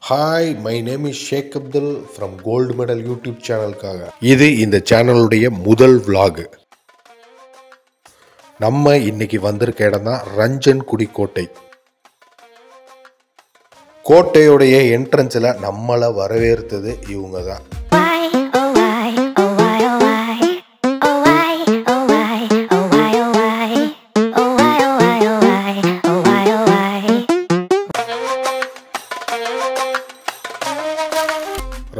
Hi, my name is Sheikh Abdul from Gold Medal YouTube channel. இது இந்த சேனலுடைய முதல் vlog. நம்ம இன்னைக்கு வந்திருக்க இடம் தான் ரஞ்சன்குடி கோட்டை. கோட்டையுடைய என்ட்ரன்ஸ்ல நம்மளை வரவேற்றது இவங்க தான்.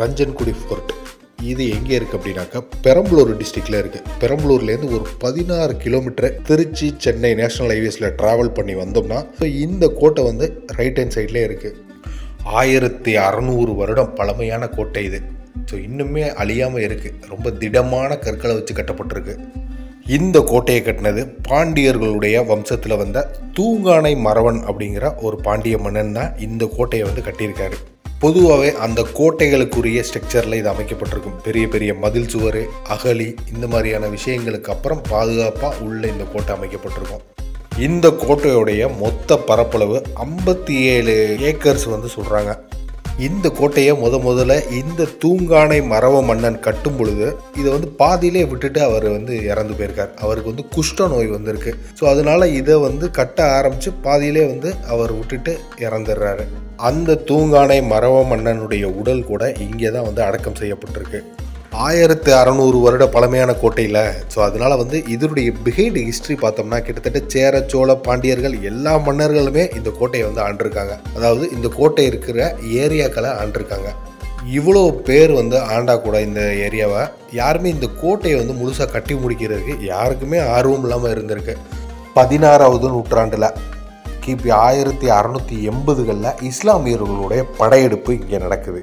ரஞ்சன்குடி ஃபோர்ட் இது எங்கே இருக்குது அப்படின்னாக்கா பெரம்பலூர் டிஸ்ட்ரிக்டில் இருக்குது. பெரம்பலூர்லேருந்து ஒரு 16 கிலோமீட்டர் திருச்சி சென்னை நேஷனல் ஹைவேஸில் ட்ராவல் பண்ணி வந்தோம்னா இந்த கோட்டை வந்து ரைட் ஹேண்ட் சைட்லேயே இருக்குது. 1600 வருடம் பழமையான கோட்டை இது. ஸோ இன்னுமே அழியாமல் இருக்குது. ரொம்ப திடமான கற்களை வச்சு கட்டப்பட்டிருக்கு. இந்த கோட்டையை கட்டினது பாண்டியர்களுடைய வம்சத்தில் வந்த தூங்கானை மறவன் அப்படிங்கிற ஒரு பாண்டிய மன்னன் தான் இந்த கோட்டையை வந்து கட்டியிருக்காரு. பொதுவாகவே அந்த கோட்டைகளுக்குரிய ஸ்ட்ரக்சரில் இது அமைக்கப்பட்டிருக்கும். பெரிய பெரிய மதில் சுவர், அகழி, இந்த மாதிரியான விஷயங்களுக்கு அப்புறம் பாதுகாப்பாக உள்ள இந்த கோட்டை அமைக்கப்பட்டிருக்கும். இந்த கோட்டையுடைய மொத்த பரப்பளவு 57 ஏக்கர்ஸ் வந்து சொல்கிறாங்க. இந்த கோட்டையை முதல்ல இந்த தூங்கானை மறவ மன்னன் கட்டும் பொழுது இதை வந்து பாதியிலே விட்டுட்டு அவர் வந்து இறந்து போயிருக்கார். அவருக்கு வந்து குஷ்ட நோய் வந்திருக்கு. ஸோ அதனால இதை வந்து கட்ட ஆரம்பித்து பாதியிலே வந்து அவர் விட்டுட்டு இறந்துடுறாரு. அந்த தூங்கானை மறவ மன்னனுடைய உடல் கூட இங்கே தான் வந்து அடக்கம் செய்யப்பட்டிருக்கு. 1600 வருட பழமையான கோட்டையில். ஸோ அதனால் வந்து இதனுடைய பிஹைண்ட் ஹிஸ்ட்ரி பார்த்தோம்னா கிட்டத்தட்ட சேர, சோழ, பாண்டியர்கள் எல்லா மன்னர்களுமே இந்த கோட்டையை வந்து ஆண்டிருக்காங்க. அதாவது இந்த கோட்டை இருக்கிற ஏரியாக்களை ஆண்டிருக்காங்க. இவ்வளோ பேர் வந்து ஆண்டா கூட இந்த ஏரியாவை யாருமே இந்த கோட்டையை வந்து முழுசாக கட்டி முடிக்கிறதுக்கு யாருக்குமே ஆர்வம் இல்லாமல் இருந்திருக்கு. 16வது நூற்றாண்டில் கிபி 1680களில் இஸ்லாமியர்களுடைய படையெடுப்பு இங்கே நடக்குது.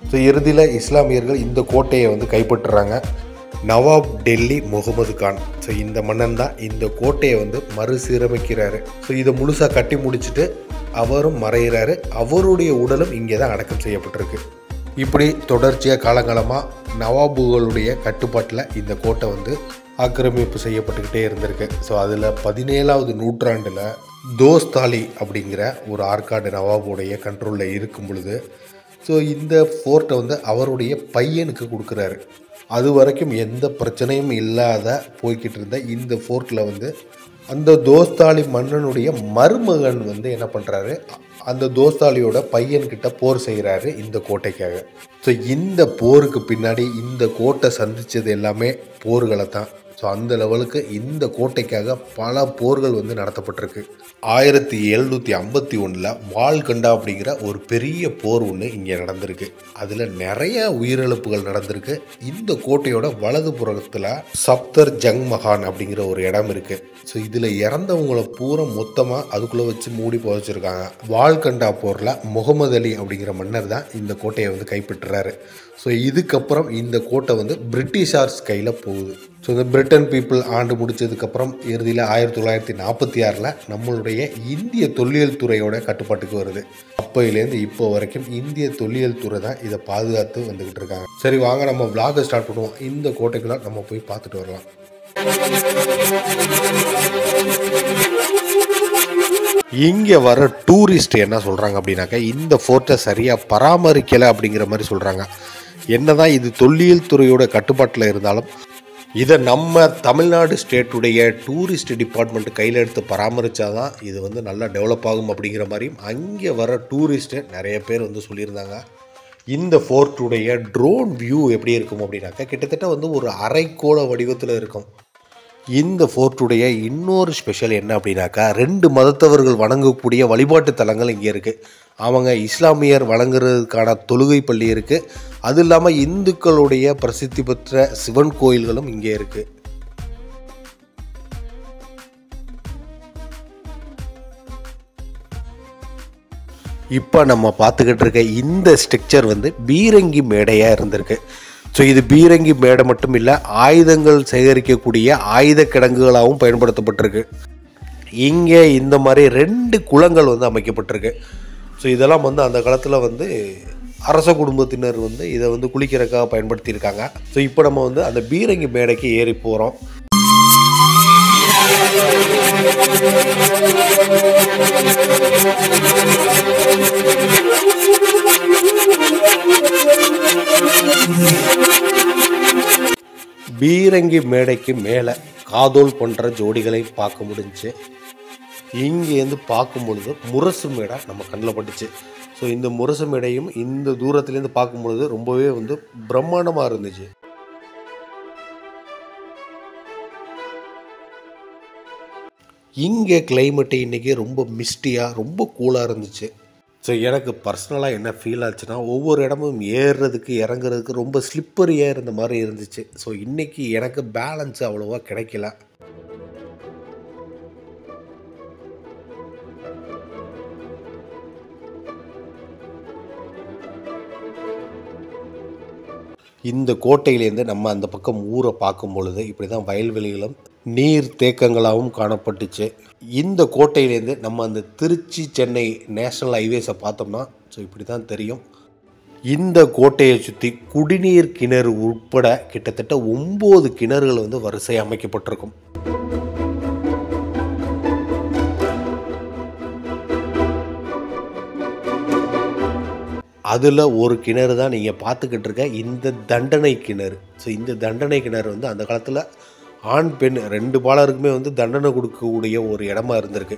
ஸோ இறுதியில் இஸ்லாமியர்கள் இந்த கோட்டையை வந்து கைப்பற்றுறாங்க. நவாப் டெல்லி முகமது கான், ஸோ இந்த மன்னன் தான் இந்த கோட்டையை வந்து மறுசீரமைக்கிறாரு. ஸோ இதை முழுசாக கட்டி முடிச்சுட்டு அவரும் மறைகிறாரு. அவருடைய உடலும் இங்கே தான் அடக்கம் செய்யப்பட்டிருக்கு. இப்படி தொடர்ச்சியாக காலங்காலமாக நவாபுகளுடைய கட்டுப்பாட்டில் இந்த கோட்டை வந்து ஆக்கிரமிப்பு செய்யப்பட்டுக்கிட்டே இருந்திருக்கு. ஸோ அதில் 17வது நூற்றாண்டில் தோஸ்தாலி அப்படிங்கிற ஒரு ஆற்காடு நவாபுடைய கண்ட்ரோலில் இருக்கும் பொழுது ஸோ இந்த ஃபோர்ட்டை வந்து அவருடைய பையனுக்கு கொடுக்குறாரு. அது வரைக்கும் எந்த பிரச்சனையும் இல்லாத போய்கிட்டு இருந்த இந்த ஃபோர்ட்டில் வந்து அந்த தோஸ்தாலி மன்னனுடைய மருமகன் வந்து என்ன பண்ணுறாரு, அந்த தோஸ்தாலியோட பையன்கிட்ட போர் செய்கிறாரு இந்த கோட்டைக்காக. ஸோ இந்த போருக்கு பின்னாடி இந்த கோட்டை சந்தித்தது எல்லாமே போர்களை தான். ஸோ அந்த லெவலுக்கு இந்த கோட்டைக்காக பல போர்கள் வந்து நடத்தப்பட்டிருக்கு. 1751 வால்கண்டா அப்படிங்கிற ஒரு பெரிய போர் ஒன்று இங்கே நடந்திருக்கு. அதில் நிறைய உயிரிழப்புகள் நடந்திருக்கு. இந்த கோட்டையோட வலது புறத்தில் சப்தர் ஜங் மகான் அப்படிங்கிற ஒரு இடம் இருக்குது. ஸோ இதில் இறந்தவங்களை பூரா மொத்தமாக அதுக்குள்ளே வச்சு மூடி புதைச்சிருக்காங்க. வால்கண்டா போரில் முகமது அலி அப்படிங்கிற மன்னர் தான் இந்த கோட்டையை வந்து கைப்பற்றுறாரு. ஸோ இதுக்கப்புறம் இந்த கோட்டை வந்து பிரிட்டிஷார்ஸ் கையில் போகுது. ஸோ இந்த பிரிட்டன் பீப்புள் ஆண்டு முடித்ததுக்கப்புறம் இறுதியில் 1946 நம்மளுடைய இந்திய தொல்லியல் துறையோட கட்டுப்பாட்டுக்கு வருது. அப்போயிலேருந்து இப்போ வரைக்கும் இந்திய தொல்லியல் துறை தான் இதை பாதுகாத்து வந்துக்கிட்டு இருக்காங்க. சரி வாங்க நம்ம vlog ஸ்டார்ட் பண்ணுவோம். இந்த கோட்டைக்குள்ள நம்ம போய் பார்த்துட்டு வரலாம். இங்கே வர டூரிஸ்ட் என்ன சொல்கிறாங்க அப்படின்னாக்கா இந்த ஃபோர்ட்டை சரியாக பராமரிக்கலை அப்படிங்கிற மாதிரி சொல்கிறாங்க. என்னதான் இது தொல்லியல் துறையோட கட்டுப்பாட்டில் இருந்தாலும் இதை நம்ம தமிழ்நாடு ஸ்டேட்டுடைய டூரிஸ்ட் டிபார்ட்மெண்ட் கையில் எடுத்து பராமரித்தாதான் இது வந்து நல்லா டெவலப் ஆகும் அப்படிங்கிற மாதிரியும் அங்கே வர டூரிஸ்ட்டு நிறைய பேர் வந்து சொல்லியிருந்தாங்க. இந்த ஃபோர்ட்டுடைய ட்ரோன் வியூ எப்படி இருக்கும் அப்படின்னாக்கா கிட்டத்தட்ட வந்து ஒரு அரைக்கோள வடிவத்தில் இருக்கும். இந்த ஃபோர்ட்டுடைய இன்னொரு ஸ்பெஷல் என்ன அப்படின்னாக்கா 2 மதத்தவர்கள் வணங்கக்கூடிய வழிபாட்டு தலங்கள் இங்கே இருக்குது. அவங்க இஸ்லாமியர் வழங்குறதுக்கான தொழுகை பள்ளி இருக்குது. அது இல்லாமல் இந்துக்களுடைய பிரசித்தி பெற்ற சிவன் கோயில்களும் இங்கே இருக்குது. இப்போ நம்ம பார்த்துக்கிட்டு இருக்க இந்த ஸ்ட்ரக்சர் வந்து பீரங்கி மேடையாக இருந்திருக்கு. ஸோ இது பீரங்கி மேடை மட்டும் இல்லை, ஆயுதங்கள் சேகரிக்கக்கூடிய ஆயுத கிடங்குகளாகவும் பயன்படுத்தப்பட்டிருக்கு. இங்கே இந்த மாதிரி 2 குளங்கள் வந்து அமைக்கப்பட்டிருக்கு. ஸோ இதெல்லாம் வந்து அந்த காலத்தில் வந்து அரச குடும்பத்தினர் வந்து இதை வந்து குளிக்கிறதுக்காக பயன்படுத்தியிருக்காங்க. ஸோ இப்போ நம்ம வந்து அந்த பீரங்கி மேடைக்கு ஏறி போகிறோம். பீரங்கி மேடைக்கு மேலே காதோல் பண்ணுற ஜோடிகளை பார்க்க முடிஞ்சுச்சு. இங்கேருந்து பார்க்கும் பொழுது முரசு மேடை நம்ம கண்ணில் பட்டுச்சு. ஸோ இந்த முரசு மேடையும் இந்த தூரத்துலேருந்து பார்க்கும் பொழுது ரொம்பவே பிரம்மாண்டமாக இருந்துச்சு. இங்கே கிளைமேட்டு இன்றைக்கி ரொம்ப மிஸ்டியாக ரொம்ப கூலாக இருந்துச்சு. ஸோ எனக்கு பர்சனலாக என்ன ஃபீல் ஆச்சுன்னா, ஒவ்வொரு இடமும் ஏறுறதுக்கு இறங்குறதுக்கு ரொம்ப ஸ்லிப்பரியாக இருந்த மாதிரி இருந்துச்சு. ஸோ இன்றைக்கி எனக்கு பேலன்ஸ் அவ்வளோவா கிடைக்கல. இந்த கோட்டையிலேருந்து நம்ம அந்த பக்கம் ஊரை பார்க்கும் பொழுது இப்படி தான் வயல்வெளிகளும் நீர் தேக்கங்களாகவும் காணப்பட்டுச்சு. இந்த கோட்டையிலேருந்து நம்ம அந்த திருச்சி சென்னை நேஷ்னல் ஹைவேஸை பார்த்தோம்னா ஸோ இப்படி தான் தெரியும். இந்த கோட்டையை சுற்றி குடிநீர் கிணறு உட்பட கிட்டத்தட்ட 9 கிணறுகள் வரிசை அமைக்கப்பட்டிருக்கும். அதில் ஒரு கிணறு தான் நீங்கள் பார்த்துக்கிட்டு இருக்க இந்த தண்டனை கிணறு. ஸோ இந்த தண்டனை கிணறு அந்த காலத்தில் ஆண் பெண் 2 பாலருக்குமே தண்டனை கொடுக்கக்கூடிய ஒரு இடமா இருந்திருக்கு.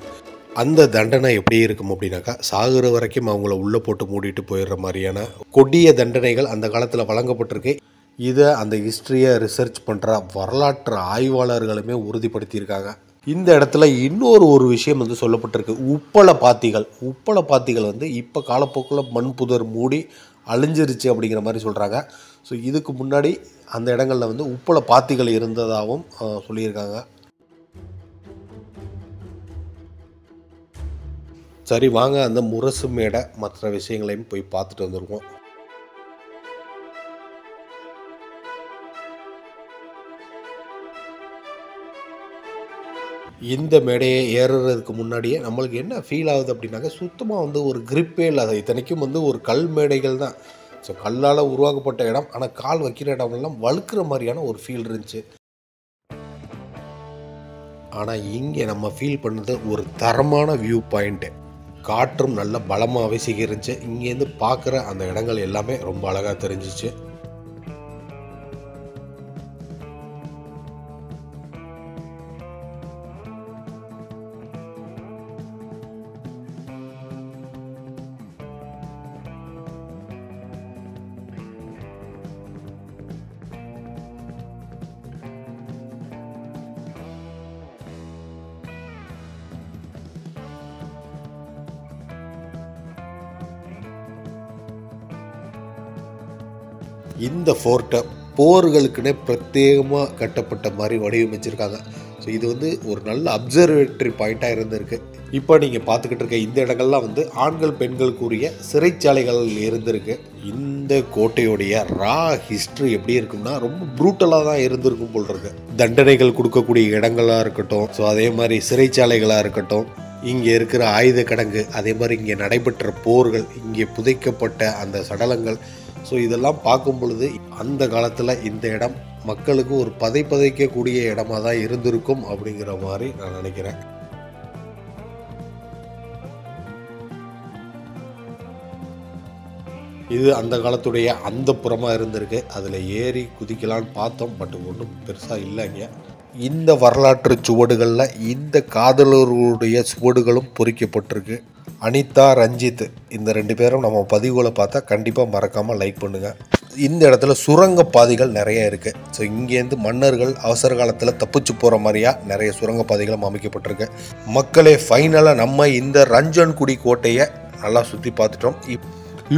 அந்த தண்டனை எப்படி இருக்கும் அப்படின்னாக்கா, சாகுற வரைக்கும் அவங்கள உள்ளே போட்டு மூடிட்டு போயிடுற மாதிரியான கொடிய தண்டனைகள் அந்த காலத்தில் வழங்கப்பட்டிருக்கு. இதை அந்த ஹிஸ்ட்ரியை ரிசர்ச் பண்ணுற வரலாற்று ஆய்வாளர்களுமே உறுதிப்படுத்தியிருக்காங்க. இந்த இடத்துல இன்னொரு விஷயம் சொல்லப்பட்டிருக்கு. உப்பள பாத்திகள் இப்போ காலப்போக்கில் மண் புதர் மூடி அழிஞ்சிருச்சு அப்படிங்கிற மாதிரி சொல்கிறாங்க. ஸோ இதுக்கு முன்னாடி அந்த இடங்களில் உப்பள பாத்திகள் இருந்ததாகவும் சொல்லியிருக்காங்க. சரி, வாங்க அந்த முரசு மேடை மற்ற விஷயங்களையும் போய் பார்த்துட்டு வந்துருவோம். இந்த மேடையை ஏறுறதுக்கு முன்னாடியே நம்மளுக்கு என்ன ஃபீல் ஆகுது அப்படின்னாக்கா, சுத்தமாக ஒரு கிரிப்பே இல்லாத, இத்தனைக்கும் ஒரு கல் மேடைகள் தான். ஸோ கல்லால் உருவாக்கப்பட்ட இடம், ஆனால் கால் வைக்கிற இடமெல்லாம் வழுக்கிற மாதிரியான ஒரு ஃபீல் இருந்துச்சு. ஆனால் இங்கே நம்ம ஃபீல் பண்ணது ஒரு தரமான வியூ பாயிண்ட்டு. காற்றும் நல்ல பலமாகவே சிகிருந்துச்சு. இங்கேருந்து பார்க்குற அந்த இடங்கள் எல்லாமே ரொம்ப அழகாக தெரிஞ்சிச்சு. இந்த ஃபோர்ட்டை போர்களுக்குன்னே பிரத்யேகமாக கட்டப்பட்ட மாதிரி வடிவமைச்சிருக்காங்க. ஸோ இது ஒரு நல்ல அப்சர்வேட்டரி பாயிண்ட்டாக இருந்திருக்கு. இப்போ நீங்கள் பார்த்துக்கிட்டு இருக்க இந்த இடங்கள்லாம் ஆண்கள் பெண்களுக்குரிய சிறைச்சாலைகள் இருந்திருக்கு. இந்த கோட்டையுடைய ரா ஹிஸ்ட்ரி எப்படி இருக்கும்னா, ரொம்ப ப்ரூட்டலாக தான் இருந்திருக்கும் போல் இருக்கு. தண்டனைகள் கொடுக்கக்கூடிய இடங்களாக இருக்கட்டும், ஸோ அதே மாதிரி சிறைச்சாலைகளாக இருக்கட்டும், இங்கே இருக்கிற ஆயுத கிடங்கு, அதே மாதிரி இங்கே நடைபெற்ற போர்கள், இங்கே புதைக்கப்பட்ட அந்த சடலங்கள், ஸோ இதெல்லாம் பார்க்கும் பொழுது அந்த காலத்தில் இந்த இடம் மக்களுக்கு ஒரு பதைக்கக்கூடிய இடமா தான் இருந்திருக்கும் அப்படிங்கிற மாதிரி நான் நினைக்கிறேன். இது அந்த காலத்துடைய அந்த புறமாக இருந்திருக்கு. அதில் ஏறி குதிக்கலான்னு பார்த்தோம், பட் ஒன்றும் பெருசாக இல்லைங்க. இந்த வரலாற்று சுவடுகளில் இந்த காதலர்களுடைய சுவடுகளும் பொறிக்கப்பட்டிருக்கு. அனிதா, ரஞ்சித் இந்த 2 பேரும் நம்ம பதிவுகளை பார்த்தா கண்டிப்பாக மறக்காமல் லைக் பண்ணுங்கள். இந்த இடத்துல சுரங்க பாதைகள் நிறைய இருக்குது. ஸோ இங்கேருந்து மன்னர்கள் அவசர காலத்தில் தப்பிச்சு போகிற மாதிரியாக நிறைய சுரங்க பாதைகளும் அமைக்கப்பட்டிருக்கு. மக்களே, ஃபைனலாக நம்ம இந்த ரஞ்சன்குடி கோட்டையை நல்லா சுற்றி பார்த்துட்டோம்.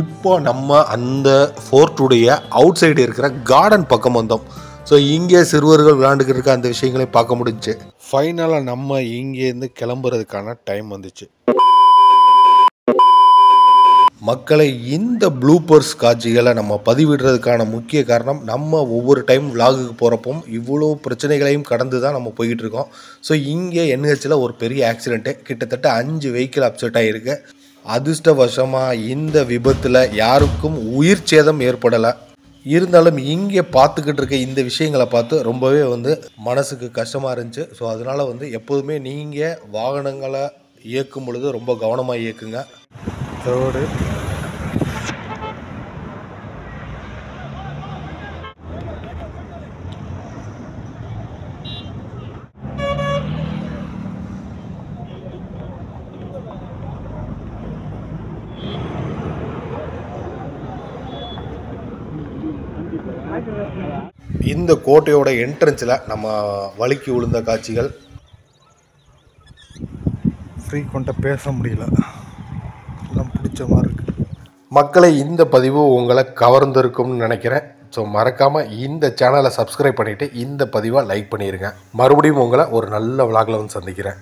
இப்போ நம்ம அந்த ஃபோர்ட்டுடைய அவுட் சைடு இருக்கிற கார்டன் பக்கம் வந்தோம். ஸோ இங்கே சிறுவர்கள் விளையாண்டுக்கிட்டு இருக்க அந்த விஷயங்களையும் பார்க்க முடிஞ்சிச்சு. ஃபைனலாக நம்ம இங்கேருந்து கிளம்புறதுக்கான டைம் வந்துச்சு. மக்களை, இந்த ப்ளூப்பர்ஸ் காட்சிகளை நம்ம பதிவிடுறதுக்கான முக்கிய காரணம், நம்ம ஒவ்வொரு டைம் விலாகுக்கு போகிறப்போ இவ்வளோ பிரச்சனைகளையும் கடந்து தான் நம்ம போய்கிட்டு இருக்கோம். ஸோ இங்கே NHல ஒரு பெரிய ஆக்சிடெண்ட்டு, கிட்டத்தட்ட 5 வெஹிக்கிள் அப்செட் ஆகிருக்கு. அதிர்ஷ்டவசமாக இந்த விபத்தில் யாருக்கும் உயிர் சேதம் ஏற்படலை. இருந்தாலும் இங்கே பார்த்துக்கிட்டு இருக்க இந்த விஷயங்களை பார்த்து ரொம்பவே வந்து மனசுக்கு கஷ்டமாக இருந்துச்சு. ஸோ அதனால் வந்து எப்போதுமே நீங்கள் வாகனங்களை இயக்கும் பொழுது ரொம்ப கவனமாக இயக்குங்க. ரோடு இந்த கோட்டையோட என்ட்ரன்ஸில் நம்ம வழுக்கி விழுந்த காட்சிகள். ஃப்ரீக்வெண்ட்டாக பேச முடியல, எல்லாம் பிடிச்ச மாதிரி இருக்குது. மக்களை இந்த பதிவு உங்களை கவர்ந்திருக்கும்னு நினைக்கிறேன். ஸோ மறக்காமல் இந்த சேனலை சப்ஸ்கிரைப் பண்ணிவிட்டு இந்த பதிவை லைக் பண்ணிடுங்க. மறுபடியும் உங்களை ஒரு நல்ல விளாகில் வந்து சந்திக்கிறேன்.